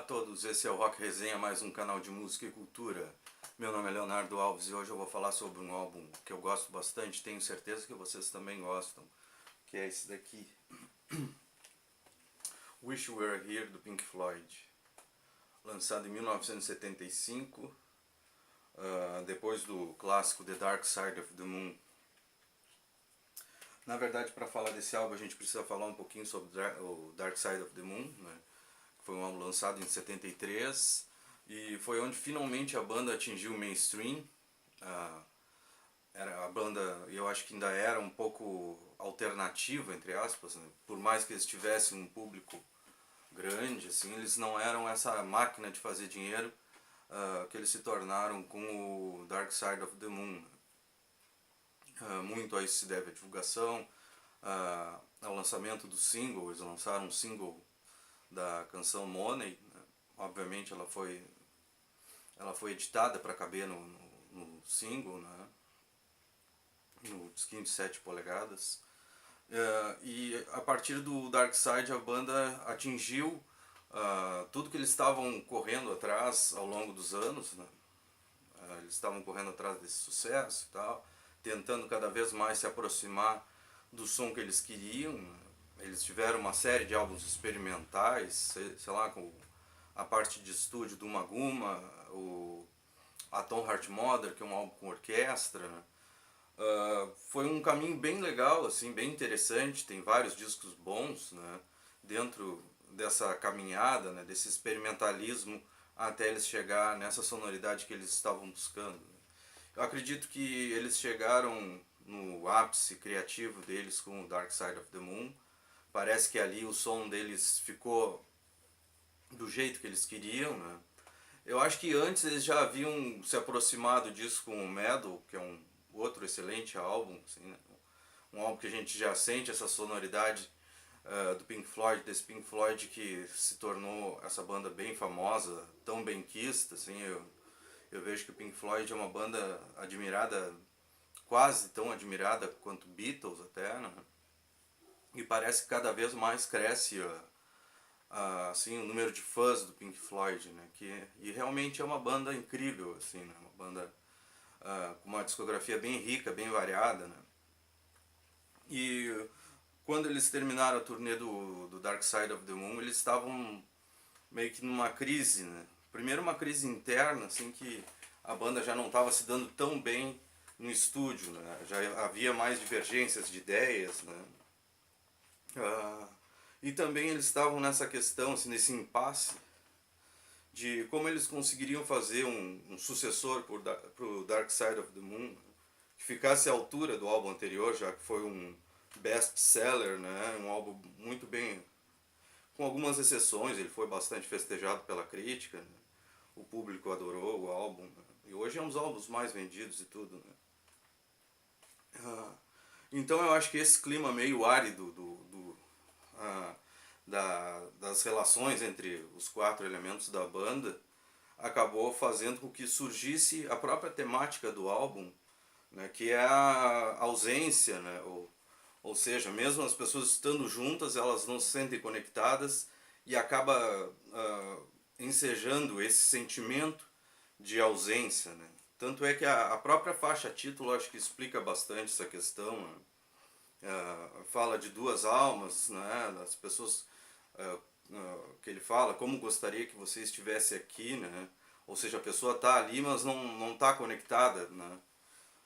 todos, esse é o Rock Resenha, mais um canal de música e cultura. Meu nome é Leonardo Alves e hoje eu vou falar sobre um álbum que eu gosto bastante, tenho certeza que vocês também gostam, que é esse daqui, Wish You Were Here, do Pink Floyd. Lançado em 1975, depois do clássico The Dark Side of the Moon. Na verdade, para falar desse álbum a gente precisa falar um pouquinho sobre o Dark Side of the Moon, né? Foi um álbum lançado em 73 e foi onde finalmente a banda atingiu o mainstream. Era a banda, eu acho que ainda era um pouco alternativa, entre aspas, né? Por mais que eles tivessem um público grande, assim, eles não eram essa máquina de fazer dinheiro que eles se tornaram com o Dark Side of the Moon. Muito a isso se deve a divulgação, ao lançamento do single. Eles lançaram um single da canção Money, né? Obviamente ela foi editada para caber no single, né? No disquinho de 7 polegadas. E a partir do Dark Side a banda atingiu tudo que eles estavam correndo atrás ao longo dos anos, né? Eles estavam correndo atrás desse sucesso e tal, tentando cada vez mais se aproximar do som que eles queriam, né? Eles tiveram uma série de álbuns experimentais, sei lá, com a parte de estúdio do Maguma, a Tom Heart Mother, que é um álbum com orquestra, né? Foi um caminho bem legal, assim, bem interessante, tem vários discos bons, né, dentro dessa caminhada, né, desse experimentalismo até eles chegar nessa sonoridade que eles estavam buscando. Eu acredito que eles chegaram no ápice criativo deles com o Dark Side of the Moon. Parece que ali o som deles ficou do jeito que eles queriam, né? Eu acho que antes eles já haviam se aproximado disso com o Meddle, que é um outro excelente álbum, assim, né? Um álbum que a gente já sente essa sonoridade do Pink Floyd, desse Pink Floyd que se tornou essa banda bem famosa, tão benquista, assim. Eu vejo que o Pink Floyd é uma banda admirada, quase tão admirada quanto Beatles até, né? E parece que cada vez mais cresce assim, o número de fãs do Pink Floyd, né? E realmente é uma banda incrível, assim, né? Uma banda com uma discografia bem rica, bem variada, né? E quando eles terminaram a turnê do Dark Side of the Moon, eles estavam meio que numa crise, né? Primeiro uma crise interna, assim, que a banda já não estava se dando tão bem no estúdio, né? Já havia mais divergências de ideias, né? E também eles estavam nessa questão, assim, nesse impasse de como eles conseguiriam fazer um sucessor para o Dark Side of the Moon, que ficasse à altura do álbum anterior, já que foi um best-seller, né? Um álbum muito bem, com algumas exceções, ele foi bastante festejado pela crítica, né? O público adorou o álbum, né? E hoje é um dos álbuns mais vendidos e tudo, né? Então eu acho que esse clima meio árido das relações entre os 4 elementos da banda acabou fazendo com que surgisse a própria temática do álbum, né, que é a ausência, né, ou seja, mesmo as pessoas estando juntas, elas não se sentem conectadas e acaba ensejando esse sentimento de ausência, né? Tanto é que a própria faixa título acho que explica bastante essa questão, né? Fala de 2 almas, né? Das pessoas que ele fala, como gostaria que você estivesse aqui, né? Ou seja, a pessoa está ali, mas não está conectada, né?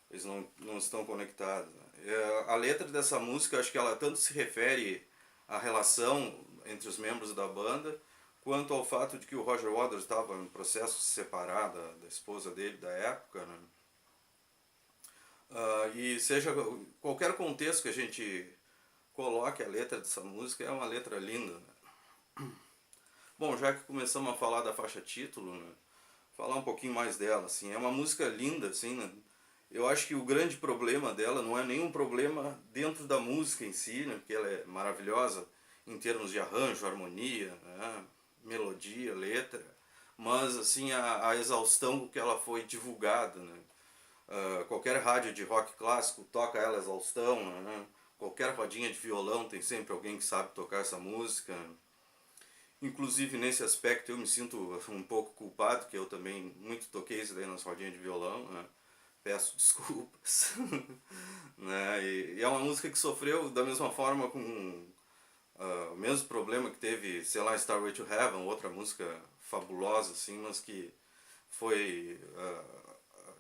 Eles não estão conectados, né? A letra dessa música, acho que ela tanto se refere à relação entre os membros da banda, quanto ao fato de que o Roger Waters estava em processo de se separar da esposa dele da época, né? E seja qualquer contexto que a gente coloque a letra dessa música, é uma letra linda, né? Bom, já que começamos a falar da faixa título, né, falar um pouquinho mais dela, assim, é uma música linda, assim, né? Eu acho que o grande problema dela não é nenhum problema dentro da música em si, né, porque ela é maravilhosa em termos de arranjo, harmonia, né, melodia, letra, mas assim a exaustão com que ela foi divulgada, né? Qualquer rádio de rock clássico toca ela exaustão, né? Qualquer rodinha de violão tem sempre alguém que sabe tocar essa música. Inclusive nesse aspecto eu me sinto um pouco culpado, que eu também muito toquei isso daí nas rodinhas de violão, né? Peço desculpas. Né? E é uma música que sofreu da mesma forma com o mesmo problema que teve, sei lá, Starway to Heaven, outra música fabulosa, assim, mas que foi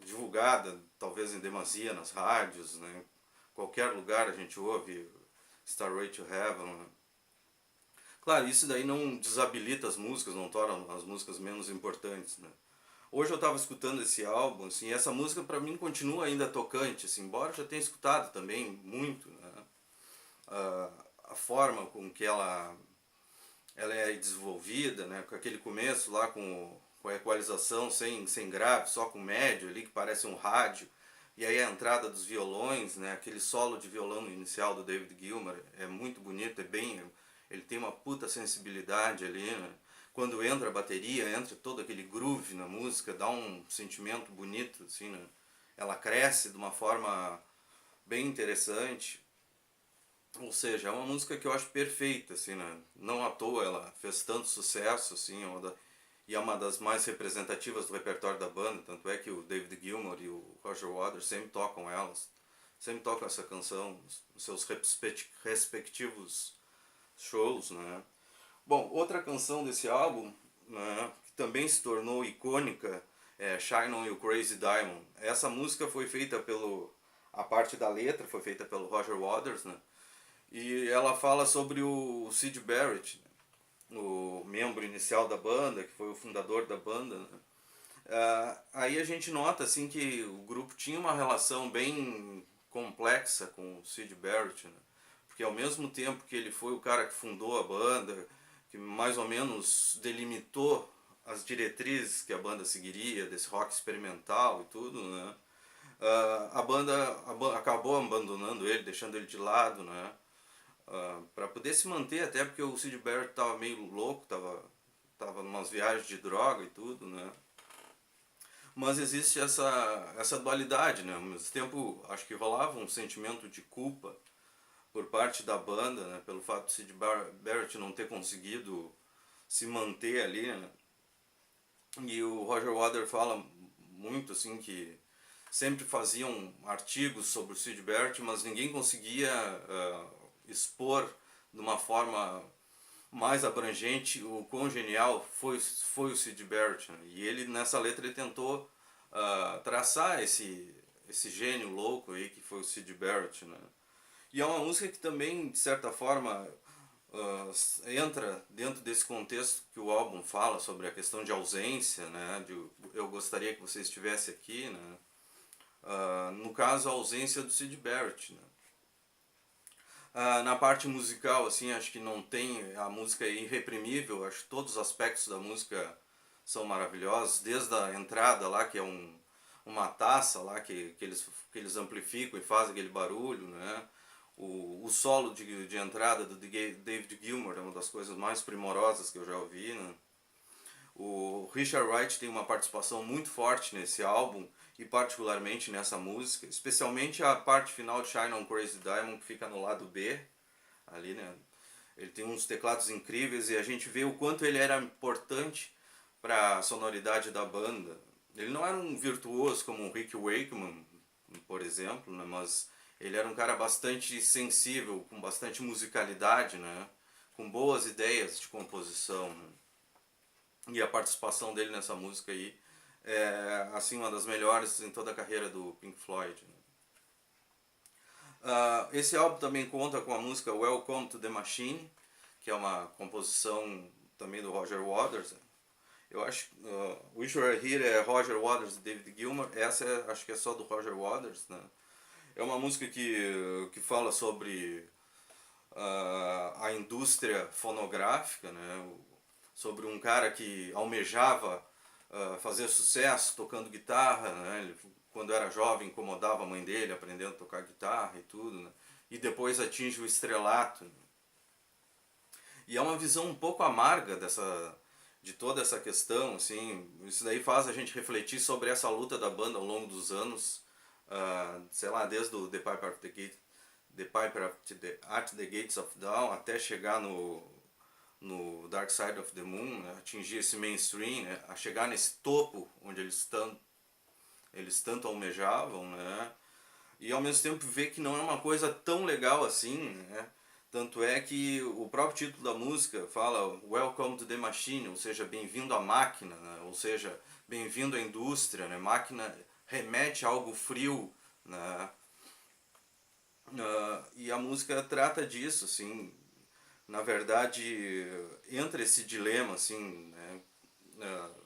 divulgada talvez em demasia nas rádios, né? Qualquer lugar a gente ouve Starway to Heaven. Né? Claro, isso daí não desabilita as músicas, não torna as músicas menos importantes, né? Hoje eu estava escutando esse álbum, assim, e essa música para mim continua ainda tocante, assim, embora eu já tenha escutado também muito, né? A forma com que ela é desenvolvida, né? Com aquele começo lá com a equalização sem grave, só com médio ali, que parece um rádio, e aí a entrada dos violões, né? Aquele solo de violão inicial do David Gilmour é muito bonito, ele tem uma puta sensibilidade ali, né? Quando entra a bateria, entra todo aquele groove na música, dá um sentimento bonito, assim, né? Ela cresce de uma forma bem interessante. Ou seja, é uma música que eu acho perfeita, assim, né? Não à toa ela fez tanto sucesso, assim, e é uma das mais representativas do repertório da banda, tanto é que o David Gilmour e o Roger Waters sempre tocam elas, sempre tocam essa canção nos seus respectivos shows, né? Bom, outra canção desse álbum, né, que também se tornou icônica, é Shine On You Crazy Diamond. Essa música foi feita a parte da letra foi feita pelo Roger Waters, né? E ela fala sobre o Syd Barrett, né, o membro inicial da banda, que foi o fundador da banda, né? Aí a gente nota assim que o grupo tinha uma relação bem complexa com o Syd Barrett, né? Porque ao mesmo tempo que ele foi o cara que fundou a banda, que mais ou menos delimitou as diretrizes que a banda seguiria, desse rock experimental e tudo, né? A banda acabou abandonando ele, deixando ele de lado, né? Para poder se manter, até porque o Syd Barrett estava meio louco, tava numas viagens de droga e tudo, né? Mas existe essa dualidade, né? Ao mesmo tempo, acho que rolava um sentimento de culpa por parte da banda, né? Pelo fato de Syd Barrett não ter conseguido se manter ali, né? E o Roger Waters fala muito assim que sempre faziam artigos sobre o Syd Barrett, mas ninguém conseguia expor de uma forma mais abrangente o quão genial foi o Syd Barrett, né? E ele nessa letra ele tentou traçar esse gênio louco aí que foi o Syd Barrett, né? E é uma música que também de certa forma entra dentro desse contexto que o álbum fala sobre a questão de ausência, né? Eu gostaria que você estivesse aqui, né? No caso a ausência do Syd Barrett, né? Na parte musical, assim, acho que não tem. A música é irreprimível, acho que todos os aspectos da música são maravilhosos, desde a entrada lá, que é uma taça lá que eles amplificam e fazem aquele barulho, né? O solo de entrada do David Gilmour é uma das coisas mais primorosas que eu já ouvi, né? O Richard Wright tem uma participação muito forte nesse álbum e particularmente nessa música, especialmente a parte final de Shine On Crazy Diamond, que fica no lado B, ali, né? Ele tem uns teclados incríveis e a gente vê o quanto ele era importante para a sonoridade da banda. Ele não era um virtuoso como o Rick Wakeman, por exemplo, né? Mas ele era um cara bastante sensível, com bastante musicalidade, né? Com boas ideias de composição, né? E a participação dele nessa música aí é assim uma das melhores em toda a carreira do Pink Floyd, né? Esse álbum também conta com a música Welcome to the Machine, que é uma composição também do Roger Waters. Eu acho que Wish You Were Here é Roger Waters e David Gilmour. Essa acho que é só do Roger Waters, né? É uma música que fala sobre a indústria fonográfica, né? Sobre um cara que almejava fazer sucesso tocando guitarra, né? Ele, quando era jovem, incomodava a mãe dele aprendendo a tocar guitarra e tudo, né? E depois atinge o estrelato, né? E é uma visão um pouco amarga de toda essa questão, assim. Isso daí faz a gente refletir sobre essa luta da banda ao longo dos anos, sei lá, desde o The Piper at the Gates of Dawn até chegar no Dark Side of the Moon, né, atingir esse mainstream, né, a chegar nesse topo onde eles tanto almejavam, né, e ao mesmo tempo ver que não é uma coisa tão legal assim, né, tanto é que o próprio título da música fala Welcome to the Machine, ou seja, bem-vindo à máquina, né, ou seja, bem-vindo à indústria, né, máquina remete a algo frio, né, e a música trata disso, assim, na verdade, entra esse dilema, assim, né,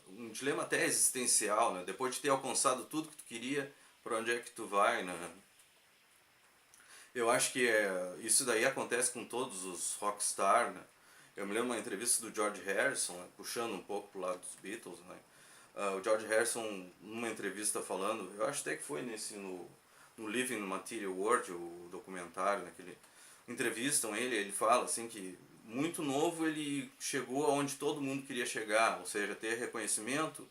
um dilema até existencial, né, depois de ter alcançado tudo que tu queria, para onde é que tu vai, né? Eu acho que isso daí acontece com todos os rockstar, né? Eu me lembro uma entrevista do George Harrison, né, puxando um pouco pro lado dos Beatles, né? O George Harrison, numa entrevista falando, eu acho até que foi no Living Material World, o documentário, né, que entrevistam ele, ele fala assim que muito novo ele chegou aonde todo mundo queria chegar, ou seja, ter reconhecimento,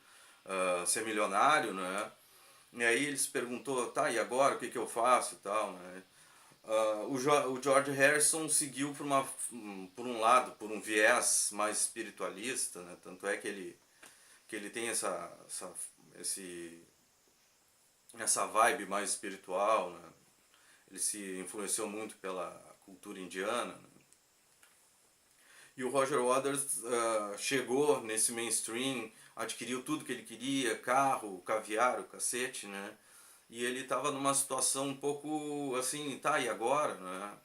ser milionário, né? E aí ele se perguntou, tá, e agora o que eu faço e tal, né? O George Harrison seguiu por um lado, por um viés mais espiritualista, né? Tanto é que ele tem esse, essa vibe mais espiritual, né? Ele se influenciou muito pela cultura indiana, né? E o Roger Waters chegou nesse mainstream, adquiriu tudo que ele queria, carro, caviar, o cacete, né? E ele estava numa situação um pouco assim, tá, e agora, né?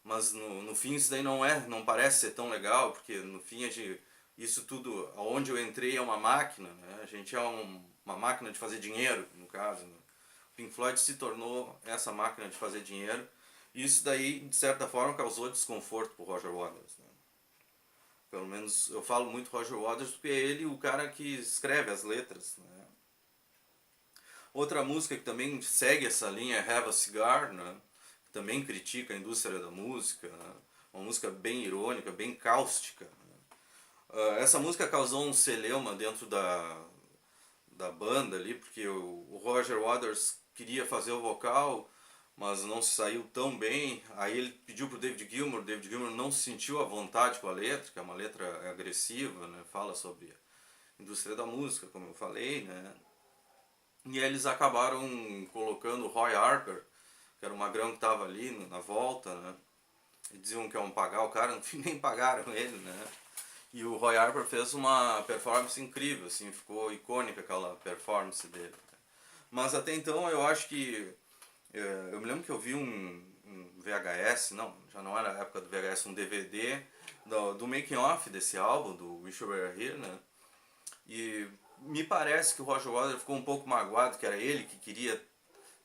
Mas no fim isso daí não parece ser tão legal, porque no fim isso tudo, aonde eu entrei é uma máquina, né? A gente é uma máquina de fazer dinheiro, no caso, né? O Pink Floyd se tornou essa máquina de fazer dinheiro, e isso daí, de certa forma, causou desconforto pro Roger Waters, né? Pelo menos eu falo muito Roger Waters porque é ele o cara que escreve as letras, né? Outra música que também segue essa linha é Have a Cigar, né? Que também critica a indústria da música, né? Uma música bem irônica, bem cáustica, né? Essa música causou um celeuma dentro da banda ali, porque o Roger Waters queria fazer o vocal, mas não se saiu tão bem. Aí ele pediu pro o David Gilmour não se sentiu à vontade com a letra, que é uma letra agressiva, né? Fala sobre a indústria da música, como eu falei, né? E aí eles acabaram colocando o Roy Harper, que era o magrão que estava ali na volta, né? E diziam que iam pagar o cara, no fim nem pagaram ele, né? E o Roy Harper fez uma performance incrível, assim, ficou icônica aquela performance dele. Mas até então eu acho que eu me lembro que eu vi um VHS, não, já não era a época do VHS, um DVD do making off desse álbum, do Wish You Were Here, né? E me parece que o Roger Waters ficou um pouco magoado, que era ele que queria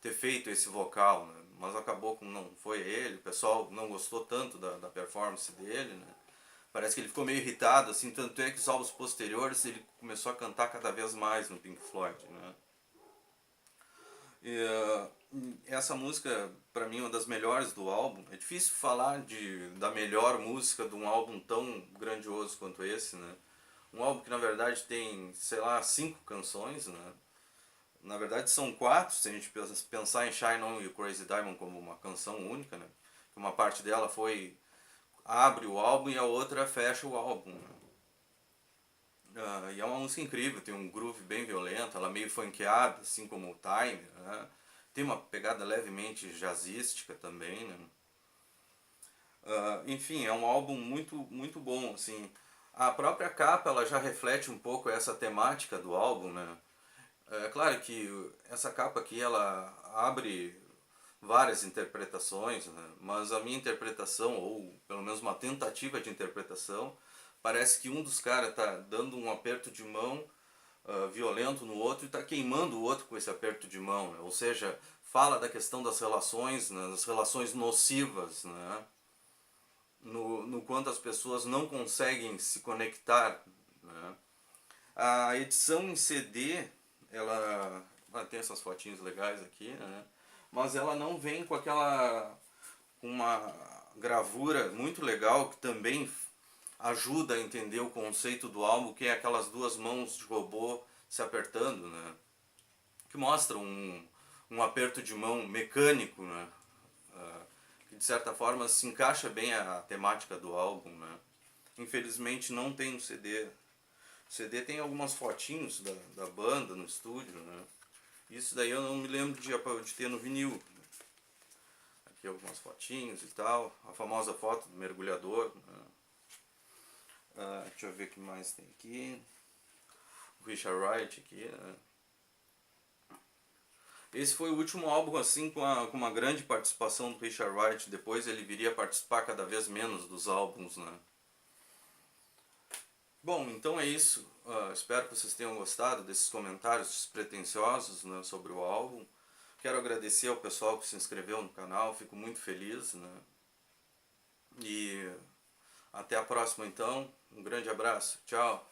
ter feito esse vocal, né? Mas acabou que não foi ele, o pessoal não gostou tanto da performance dele, né? Parece que ele ficou meio irritado, assim, tanto é que os álbuns posteriores ele começou a cantar cada vez mais no Pink Floyd, né? E, essa música, pra mim, é uma das melhores do álbum. É difícil falar da melhor música de um álbum tão grandioso quanto esse, né? Um álbum que, na verdade, tem, sei lá, 5 canções, né? Na verdade, são 4, se a gente pensar em Shine On e o Crazy Diamond como uma canção única, né? Uma parte dela abre o álbum e a outra fecha o álbum, né? E é uma música incrível, tem um groove bem violento, ela é meio funkeada, assim como o Time, né? Tem uma pegada levemente jazzística também, né? Enfim, é um álbum muito, muito bom, assim. A própria capa, ela já reflete um pouco essa temática do álbum, né? É claro que essa capa aqui, ela abre várias interpretações, né? Mas a minha interpretação, ou pelo menos uma tentativa de interpretação, parece que um dos caras está dando um aperto de mão violento no outro e está queimando o outro com esse aperto de mão, né? Ou seja, fala da questão das relações, né? Das relações nocivas, né? No quanto as pessoas não conseguem se conectar, né? A edição em CD, ela tem essas fotinhas legais aqui, né? Mas ela não vem com uma gravura muito legal que também ajuda a entender o conceito do álbum, que é aquelas duas mãos de robô se apertando, né? Que mostra um aperto de mão mecânico, né? Que de certa forma se encaixa bem a temática do álbum, né? infelizmente não tem no CD. O CD tem algumas fotinhos da banda no estúdio, né? Isso daí eu não me lembro de ter no vinil. Aqui algumas fotinhos e tal. A famosa foto do mergulhador, né? Deixa eu ver o que mais tem aqui. O Richard Wright aqui, né? Esse foi o último álbum assim com uma grande participação do Richard Wright. Depois ele viria a participar cada vez menos dos álbuns, né? Bom, então é isso. Espero que vocês tenham gostado desses comentários despretensiosos, né, sobre o álbum. Quero agradecer ao pessoal que se inscreveu no canal, fico muito feliz, né? E até a próxima então. Um grande abraço. Tchau.